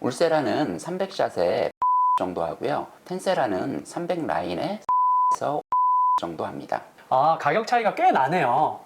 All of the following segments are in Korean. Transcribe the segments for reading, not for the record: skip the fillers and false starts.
울세라는 300샷에 정도 하고요. 텐세라는 300 라인에서 정도 합니다. 아, 가격 차이가 꽤 나네요.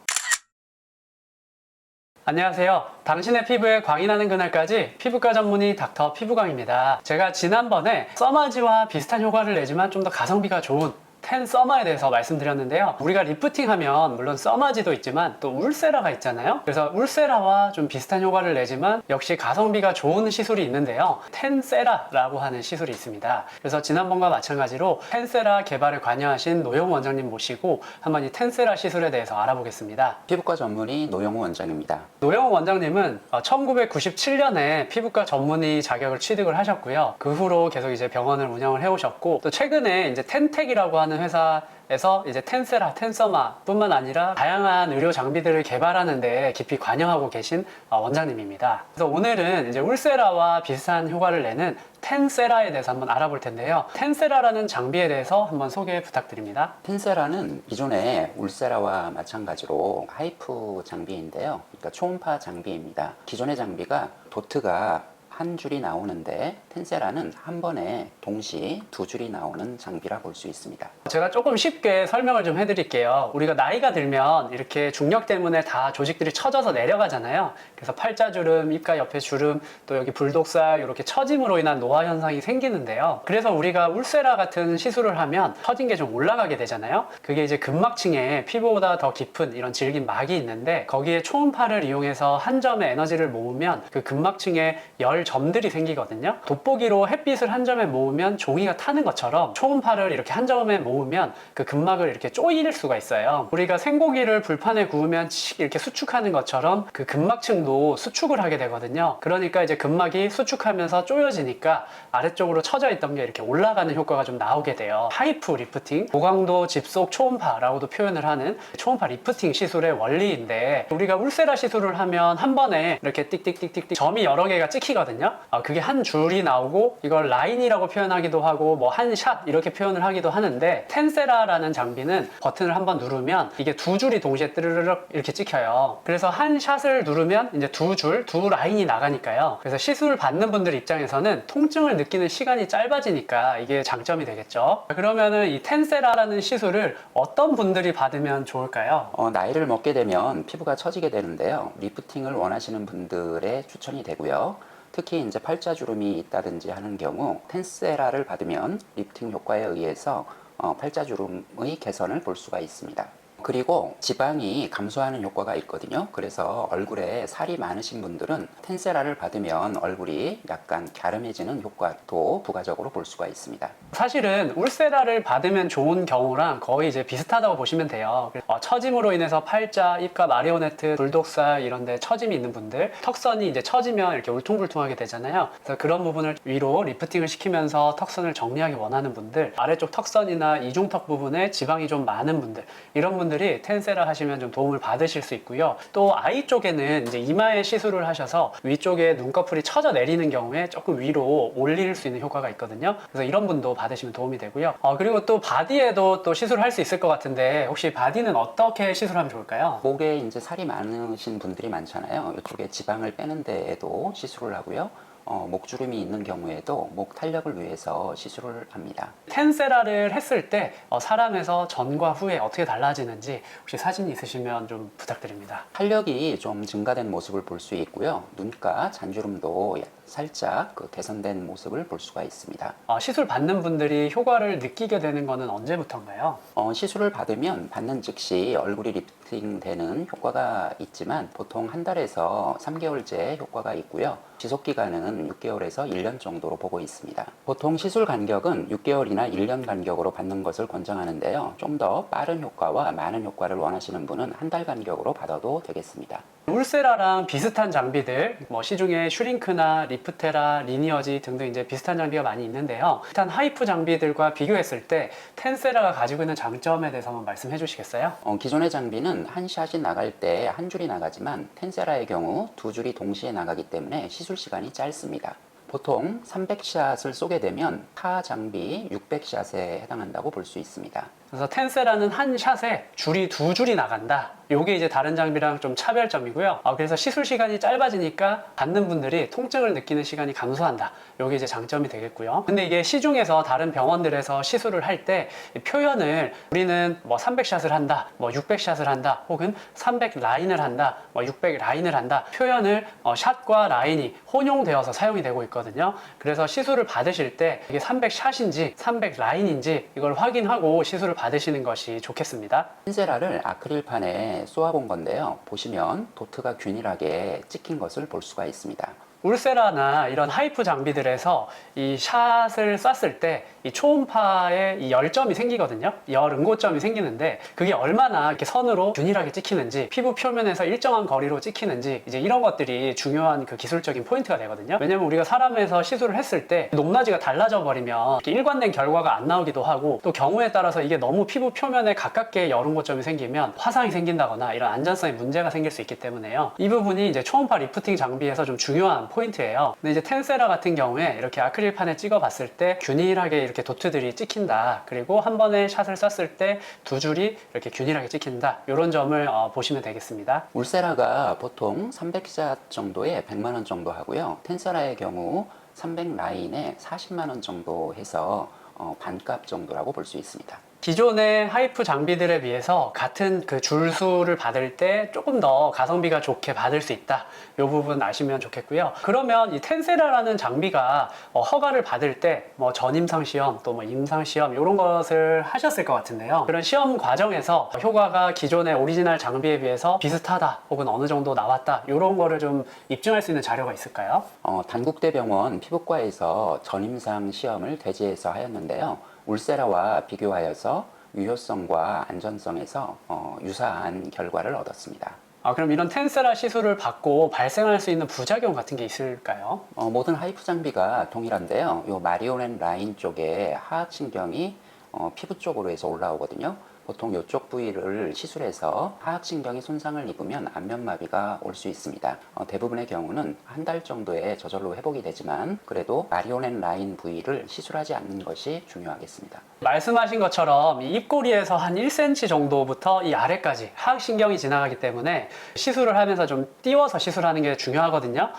안녕하세요. 당신의 피부에 광이 나는 그날까지 피부과 전문의 닥터 피부광입니다. 제가 지난번에 써마지와 비슷한 효과를 내지만 좀 더 가성비가 좋은 텐 써마에 대해서 말씀드렸는데요. 우리가 리프팅 하면 물론 써마지도 있지만 또 울세라가 있잖아요. 그래서 울세라와 좀 비슷한 효과를 내지만 역시 가성비가 좋은 시술이 있는데요. 텐세라라고 하는 시술이 있습니다. 그래서 지난번과 마찬가지로 텐세라 개발에 관여하신 노영우 원장님 모시고 한번 이 텐세라 시술에 대해서 알아보겠습니다. 피부과 전문의 노영우 원장입니다. 노영우 원장님은 1997년에 피부과 전문의 자격을 취득을 하셨고요. 그 후로 계속 이제 병원을 운영을 해오셨고, 또 최근에 이제 텐텍이라고 하는 회사에서 이제 텐세라, 텐서마 뿐만 아니라 다양한 의료 장비들을 개발하는 데 깊이 관여하고 계신 원장님입니다. 그래서 오늘은 이제 울세라와 비슷한 효과를 내는 텐세라에 대해서 한번 알아볼 텐데요. 텐세라라는 장비에 대해서 한번 소개 부탁드립니다. 텐세라는 기존의 울세라와 마찬가지로 하이프 장비인데요. 그러니까 초음파 장비입니다. 기존의 장비가 도트가 한 줄이 나오는데 텐세라는 한 번에 동시 두 줄이 나오는 장비라 볼 수 있습니다. 제가 조금 쉽게 설명을 좀 해드릴게요. 우리가 나이가 들면 이렇게 중력 때문에 다 조직들이 처져서 내려가잖아요. 그래서 팔자주름, 입가 옆에 주름, 또 여기 불독살 이렇게 처짐으로 인한 노화 현상이 생기는데요. 그래서 우리가 울세라 같은 시술을 하면 처진 게 좀 올라가게 되잖아요. 그게 이제 근막층에 피부보다 더 깊은 이런 질긴 막이 있는데, 거기에 초음파를 이용해서 한 점의 에너지를 모으면 그 근막층에 열 점들이 생기거든요. 돋보기로 햇빛을 한 점에 모으면 종이가 타는 것처럼 초음파를 이렇게 한 점에 모으면 그 근막을 이렇게 조일 수가 있어요. 우리가 생고기를 불판에 구우면 이렇게 수축하는 것처럼 그 근막층도 수축을 하게 되거든요. 그러니까 이제 근막이 수축하면서 조여지니까 아래쪽으로 처져 있던 게 이렇게 올라가는 효과가 좀 나오게 돼요. 하이프 리프팅, 고강도 집속 초음파라고도 표현을 하는 초음파 리프팅 시술의 원리인데, 우리가 울세라 시술을 하면 한 번에 이렇게 띡띡띡띡 점이 여러 개가 찍히거든요. 그게 한 줄이 나오고, 이걸 라인이라고 표현하기도 하고 뭐 한 샷 이렇게 표현을 하기도 하는데, 텐세라라는 장비는 버튼을 한번 누르면 이게 두 줄이 동시에 뜨르륵 이렇게 찍혀요. 그래서 한 샷을 누르면 이제 두 줄, 두 라인이 나가니까요. 그래서 시술 받는 분들 입장에서는 통증을 느끼는 시간이 짧아지니까 이게 장점이 되겠죠. 그러면은 이 텐세라라는 시술을 어떤 분들이 받으면 좋을까요? 나이를 먹게 되면 피부가 처지게 되는데요. 리프팅을 원하시는 분들의 추천이 되고요. 특히 이제 팔자주름이 있다든지 하는 경우 텐세라를 받으면 리프팅 효과에 의해서 팔자주름의 개선을 볼 수가 있습니다. 그리고 지방이 감소하는 효과가 있거든요. 그래서 얼굴에 살이 많으신 분들은 텐세라를 받으면 얼굴이 약간 갸름해지는 효과도 부가적으로 볼 수가 있습니다. 사실은 울세라를 받으면 좋은 경우랑 거의 이제 비슷하다고 보시면 돼요. 처짐으로 인해서 팔자, 입가 마리오네트, 불독살 이런 데 처짐이 있는 분들, 턱선이 이제 처지면 이렇게 울퉁불퉁하게 되잖아요. 그래서 그런 부분을 위로 리프팅을 시키면서 턱선을 정리하기 원하는 분들, 아래쪽 턱선이나 이중턱 부분에 지방이 좀 많은 분들, 이런 분들이 텐세라 하시면 좀 도움을 받으실 수 있고요. 또 아이 쪽에는 이제 이마에 시술을 하셔서 위쪽에 눈꺼풀이 처져 내리는 경우에 조금 위로 올릴 수 있는 효과가 있거든요. 그래서 이런 분도 받으시면 도움이 되고요. 그리고 또 바디에도 또 시술할 수 있을 것 같은데, 혹시 바디는 어떻게 시술하면 좋을까요? 목에 이제 살이 많으신 분들이 많잖아요. 이쪽에 지방을 빼는 데에도 시술을 하고요. 목주름이 있는 경우에도 목 탄력을 위해서 시술을 합니다. 텐세라를 했을 때 사람에서 전과 후에 어떻게 달라지는지 혹시 사진 있으시면 좀 부탁드립니다. 탄력이 좀 증가된 모습을 볼 수 있고요. 눈가 잔주름도 살짝 개선된 모습을 볼 수가 있습니다. 시술 받는 분들이 효과를 느끼게 되는 거는 언제부터인가요? 시술을 받으면 받는 즉시 얼굴이 리프팅되는 효과가 있지만 보통 한 달에서 3개월째 효과가 있고요. 지속기간은 6개월에서 1년 정도로 보고 있습니다. 보통 시술 간격은 6개월이나 1년 간격으로 받는 것을 권장하는데요. 좀 더 빠른 효과와 많은 효과를 원하시는 분은 한 달 간격으로 받아도 되겠습니다. 울세라랑 비슷한 장비들, 시중에 슈링크나 리프테라, 리니어지 등등 이제 비슷한 장비가 많이 있는데요. 일단 하이프 장비들과 비교했을 때 텐세라가 가지고 있는 장점에 대해서 한번 말씀해 주시겠어요? 기존의 장비는 한 샷이 나갈 때 한 줄이 나가지만 텐세라의 경우 두 줄이 동시에 나가기 때문에 시술 시간이 짧습니다. 보통 300샷을 쏘게 되면 타 장비 600샷에 해당한다고 볼 수 있습니다. 그래서 텐세라는 한 샷에 줄이 두 줄이 나간다. 요게 이제 다른 장비랑 좀 차별점이고요. 그래서 시술 시간이 짧아지니까 받는 분들이 통증을 느끼는 시간이 감소한다. 요게 이제 장점이 되겠고요. 근데 이게 시중에서 다른 병원들에서 시술을 할 때 표현을 우리는 뭐 300샷을 한다, 뭐 600샷을 한다, 혹은 300 라인을 한다, 뭐 600 라인을 한다. 표현을 샷과 라인이 혼용되어서 사용이 되고 있거든요. 그래서 시술을 받으실 때 이게 300샷인지 300 라인인지 이걸 확인하고 시술을 받으시는 것이 좋겠습니다. 텐세라를 아크릴판에 쏘아본 건데요. 보시면 도트가 균일하게 찍힌 것을 볼 수가 있습니다. 울세라나 이런 하이프 장비들에서 이 샷을 쐈을 때 이 초음파에 이 열점이 생기거든요. 열 응고점이 생기는데 그게 얼마나 이렇게 선으로 균일하게 찍히는지, 피부 표면에서 일정한 거리로 찍히는지, 이제 이런 것들이 중요한 그 기술적인 포인트가 되거든요. 왜냐면 우리가 사람에서 시술을 했을 때 높낮이가 달라져 버리면 이렇게 일관된 결과가 안 나오기도 하고, 또 경우에 따라서 이게 너무 피부 표면에 가깝게 열 응고점이 생기면 화상이 생긴다거나 이런 안전성에 문제가 생길 수 있기 때문에요. 이 부분이 이제 초음파 리프팅 장비에서 좀 중요한 포인트예요. 근데 이제 텐세라 같은 경우에 이렇게 아크릴판에 찍어 봤을 때 균일하게 이렇게 도트들이 찍힌다. 그리고 한 번에 샷을 쐈을 때 두 줄이 이렇게 균일하게 찍힌다. 이런 점을 보시면 되겠습니다. 울세라가 보통 300샷 정도에 100만 원 정도 하고요. 텐세라의 경우 300 라인에 40만 원 정도 해서 반값 정도라고 볼 수 있습니다. 기존의 하이프 장비들에 비해서 같은 그 줄수를 받을 때 조금 더 가성비가 좋게 받을 수 있다. 이 부분 아시면 좋겠고요. 그러면 이 텐세라라는 장비가 허가를 받을 때 뭐 전임상 시험 또 뭐 임상 시험 이런 것을 하셨을 것 같은데요. 그런 시험 과정에서 효과가 기존의 오리지널 장비에 비해서 비슷하다 혹은 어느 정도 나왔다 이런 거를 좀 입증할 수 있는 자료가 있을까요? 단국대병원 피부과에서 전임상 시험을 대지해서 하였는데요. 울세라와 비교하여서 유효성과 안전성에서 유사한 결과를 얻었습니다. 그럼 이런 텐세라 시술을 받고 발생할 수 있는 부작용 같은 게 있을까요? 모든 하이프 장비가 동일한데요. 요 마리오넷 라인 쪽에 하악신경이 피부 쪽으로 해서 올라오거든요. 보통 이쪽 부위를 시술해서 하악신경이 손상을 입으면 안면마비가 올 수 있습니다. 대부분의 경우는 한 달 정도에 저절로 회복이 되지만 그래도 마리오넷 라인 부위를 시술하지 않는 것이 중요하겠습니다. 말씀하신 것처럼 이 입꼬리에서 한 1cm 정도부터 이 아래까지 하악신경이 지나가기 때문에 시술을 하면서 좀 띄워서 시술하는 게 중요하거든요.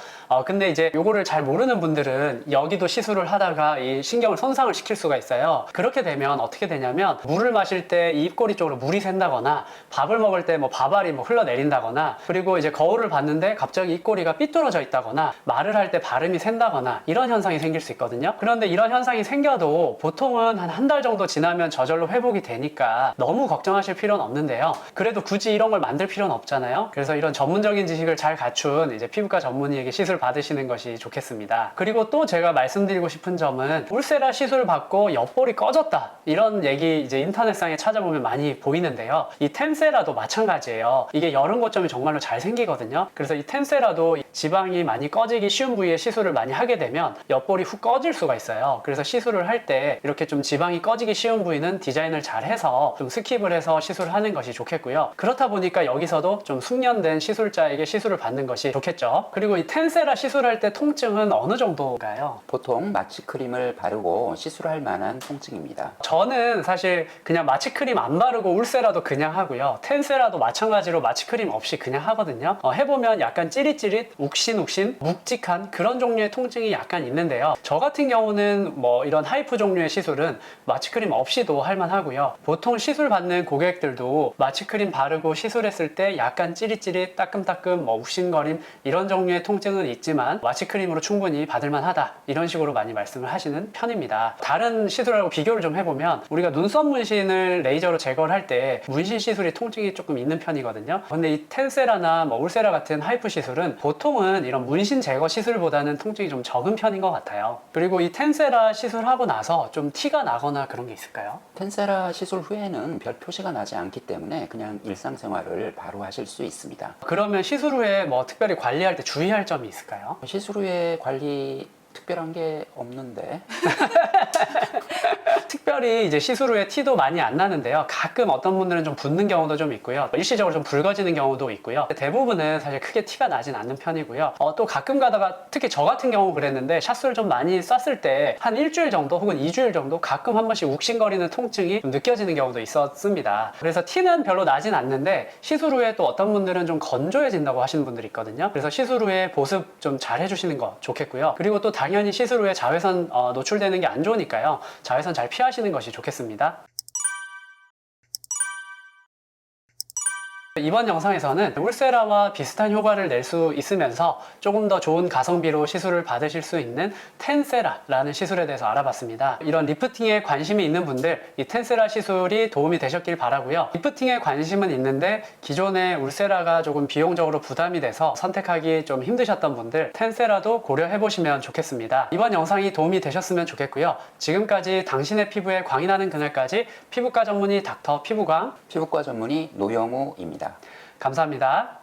근데 이제 요거를 잘 모르는 분들은 여기도 시술을 하다가 이 신경을 손상을 시킬 수가 있어요. 그렇게 되면 어떻게 되냐면 물을 마실 때 이 입꼬리 쪽으로 물이 샌다거나 밥을 먹을 때 뭐 밥알이 뭐 흘러내린다거나, 그리고 이제 거울을 봤는데 갑자기 입꼬리가 삐뚤어져 있다거나 말을 할 때 발음이 샌다거나 이런 현상이 생길 수 있거든요. 그런데 이런 현상이 생겨도 보통은 한 달 정도 지나면 저절로 회복이 되니까 너무 걱정하실 필요는 없는데요. 그래도 굳이 이런 걸 만들 필요는 없잖아요. 그래서 이런 전문적인 지식을 잘 갖춘 이제 피부과 전문의에게 시술 받으시는 것이 좋겠습니다. 그리고 또 제가 말씀드리고 싶은 점은 울세라 시술 받고 옆볼이 꺼졌다 이런 얘기 이제 인터넷상에 찾아보면 많이 보이는데요. 이 텐세라도 마찬가지예요. 이게 여름 고점이 정말로 잘 생기거든요. 그래서 이 텐세라도 지방이 많이 꺼지기 쉬운 부위에 시술을 많이 하게 되면 옆볼이 훅 꺼질 수가 있어요. 그래서 시술을 할 때 이렇게 좀 지방이 꺼지기 쉬운 부위는 디자인을 잘 해서 좀 스킵을 해서 시술을 하는 것이 좋겠고요. 그렇다 보니까 여기서도 좀 숙련된 시술자에게 시술을 받는 것이 좋겠죠. 그리고 이 텐세라 시술할 때 통증은 어느 정도인가요? 보통 마취크림을 바르고 시술할 만한 통증입니다. 저는 사실 그냥 마취크림 안 바르고 울세라도 그냥 하고요. 텐세라도 마찬가지로 마취크림 없이 그냥 하거든요. 해보면 약간 찌릿찌릿, 욱신욱신, 묵직한 그런 종류의 통증이 약간 있는데요. 저 같은 경우는 뭐 이런 하이프 종류의 시술은 마취크림 없이도 할만하고요. 보통 시술 받는 고객들도 마취크림 바르고 시술했을 때 약간 찌릿찌릿, 따끔따끔, 뭐 욱신거림 이런 종류의 통증은 있지만 마취크림으로 충분히 받을만하다 이런 식으로 많이 말씀을 하시는 편입니다. 다른 시술하고 비교를 좀 해보면 우리가 눈썹 문신을 레이저로 제거를 할 때 문신 시술이 통증이 조금 있는 편이거든요. 근데 이 텐세라나 뭐 울세라 같은 하이프 시술은 보통은 이런 문신 제거 시술보다는 통증이 좀 적은 편인 것 같아요. 그리고 이 텐세라 시술하고 나서 좀 티가 나거나 그런 게 있을까요? 텐세라 시술 후에는 별 표시가 나지 않기 때문에 그냥 일상생활을 바로 하실 수 있습니다. 그러면 시술 후에 뭐 특별히 관리할 때 주의할 점이 있을까요? 시술 후에 관리 특별한 게 없는데 특별히 이제 시술 후에 티도 많이 안 나는데요. 가끔 어떤 분들은 좀 붓는 경우도 좀 있고요. 일시적으로 좀 붉어지는 경우도 있고요. 대부분은 사실 크게 티가 나진 않는 편이고요. 또 가끔 가다가 특히 저 같은 경우 그랬는데 샷수를 좀 많이 쐈을 때 한 일주일 정도 혹은 2주일 정도 가끔 한 번씩 욱신거리는 통증이 좀 느껴지는 경우도 있었습니다. 그래서 티는 별로 나진 않는데 시술 후에 또 어떤 분들은 좀 건조해진다고 하시는 분들이 있거든요. 그래서 시술 후에 보습 좀 잘 해주시는 거 좋겠고요. 그리고 또 당연히 시술 후에 자외선 노출되는 게 안 좋으니까요. 자외선 잘 피하시는 것이 좋겠습니다. 이번 영상에서는 울세라와 비슷한 효과를 낼 수 있으면서 조금 더 좋은 가성비로 시술을 받으실 수 있는 텐세라라는 시술에 대해서 알아봤습니다. 이런 리프팅에 관심이 있는 분들, 이 텐세라 시술이 도움이 되셨길 바라고요. 리프팅에 관심은 있는데 기존의 울세라가 조금 비용적으로 부담이 돼서 선택하기 좀 힘드셨던 분들, 텐세라도 고려해 보시면 좋겠습니다. 이번 영상이 도움이 되셨으면 좋겠고요. 지금까지 당신의 피부에 광이 나는 그날까지 피부과 전문의 닥터 피부광, 피부과 전문의 노영우입니다. 감사합니다.